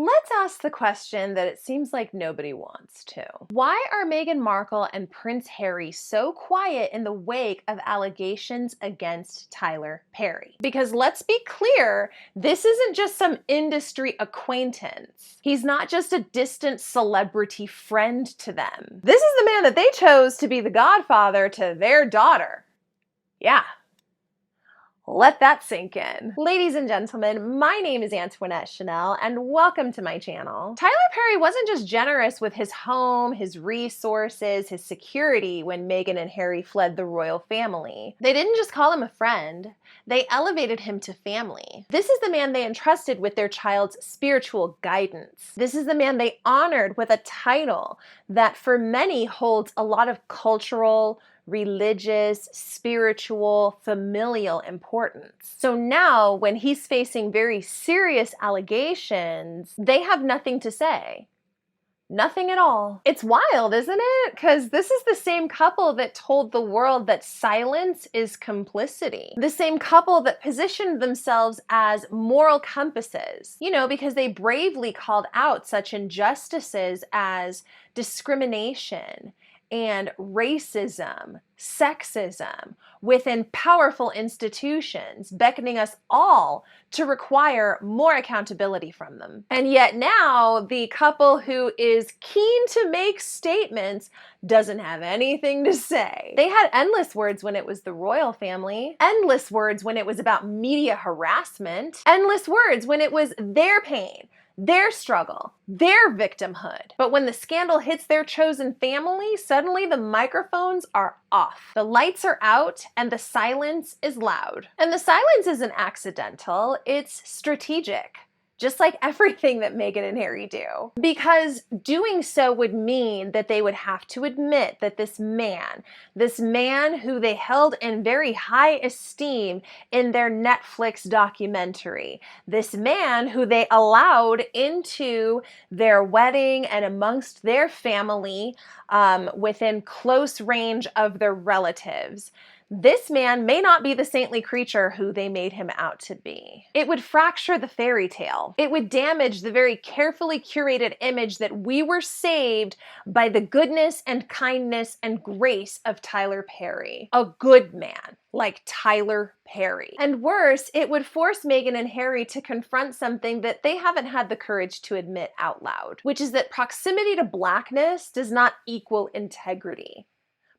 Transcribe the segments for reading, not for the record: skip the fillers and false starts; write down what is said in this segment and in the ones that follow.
Let's ask the question that it seems like nobody wants to. Why are Meghan Markle and Prince Harry so quiet in the wake of allegations against Tyler Perry? Because let's be clear, this isn't just some industry acquaintance. He's not just a distant celebrity friend to them. This is the man that they chose to be the godfather to their daughter. Yeah. Let that sink in. Ladies and gentlemen, my name is Antoinette Chanel, and welcome to my channel. Tyler Perry wasn't just generous with his home, his resources, his security when Meghan and Harry fled the royal family. They didn't just call him a friend, they elevated him to family. This is the man they entrusted with their child's spiritual guidance. This is the man they honored with a title that for many holds a lot of cultural, religious, spiritual, familial importance. So now, when he's facing very serious allegations, they have nothing to say. Nothing at all. It's wild, isn't it? Because this is the same couple that told the world that silence is complicity. The same couple that positioned themselves as moral compasses, because they bravely called out such injustices as discrimination and racism, sexism within powerful institutions, beckoning us all to require more accountability from them. And yet now, the couple who is keen to make statements doesn't have anything to say. They had endless words when it was the royal family, endless words when it was about media harassment, endless words when it was their pain, their struggle, their victimhood. But when the scandal hits their chosen family, suddenly the microphones are off. The lights are out and the silence is loud. And the silence isn't accidental, it's strategic. Just like everything that Meghan and Harry do. Because doing so would mean that they would have to admit that this man who they held in very high esteem in their Netflix documentary, this man who they allowed into their wedding and amongst their family within close range of their relatives, this man may not be the saintly creature who they made him out to be. It would fracture the fairy tale. It would damage the very carefully curated image that we were saved by the goodness and kindness and grace of Tyler Perry. A good man like Tyler Perry. And worse, it would force Meghan and Harry to confront something that they haven't had the courage to admit out loud, which is that proximity to blackness does not equal integrity.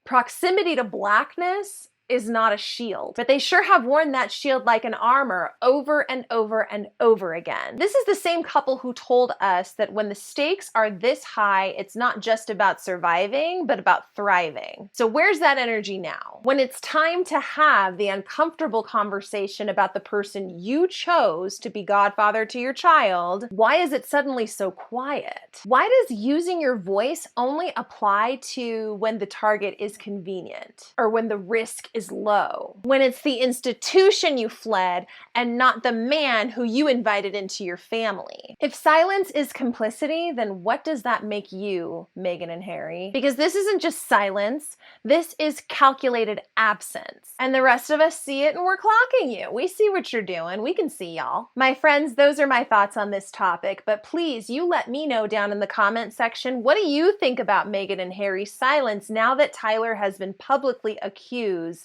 Proximity to blackness is not a shield, but they sure have worn that shield like an armor over and over and over again. This is the same couple who told us that when the stakes are this high, it's not just about surviving, but about thriving. So where's that energy now? When it's time to have the uncomfortable conversation about the person you chose to be godfather to your child, why is it suddenly so quiet? Why does using your voice only apply to when the target is convenient or when the risk is low, when it's the institution you fled and not the man who you invited into your family? If silence is complicity, then what does that make you, Meghan and Harry? Because this isn't just silence, this is calculated absence. And the rest of us see it and we're clocking you. We see what you're doing. We can see y'all. My friends, those are my thoughts on this topic, but please, you let me know down in the comment section, what do you think about Meghan and Harry's silence now that Tyler has been publicly accused?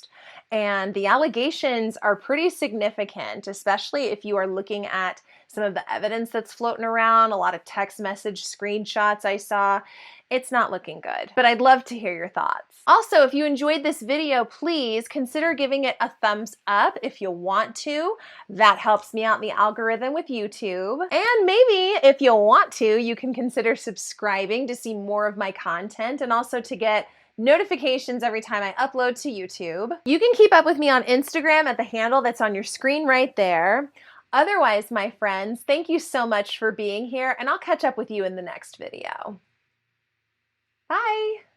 And the allegations are pretty significant, especially if you are looking at some of the evidence that's floating around, a lot of text message screenshots I saw. It's not looking good, but I'd love to hear your thoughts. Also, if you enjoyed this video, please consider giving it a thumbs up if you want to. That helps me out in the algorithm with YouTube. And maybe if you want to, you can consider subscribing to see more of my content and also to get notifications every time I upload to YouTube. You can keep up with me on Instagram at the handle that's on your screen right there. Otherwise, my friends, thank you so much for being here, and I'll catch up with you in the next video. Bye!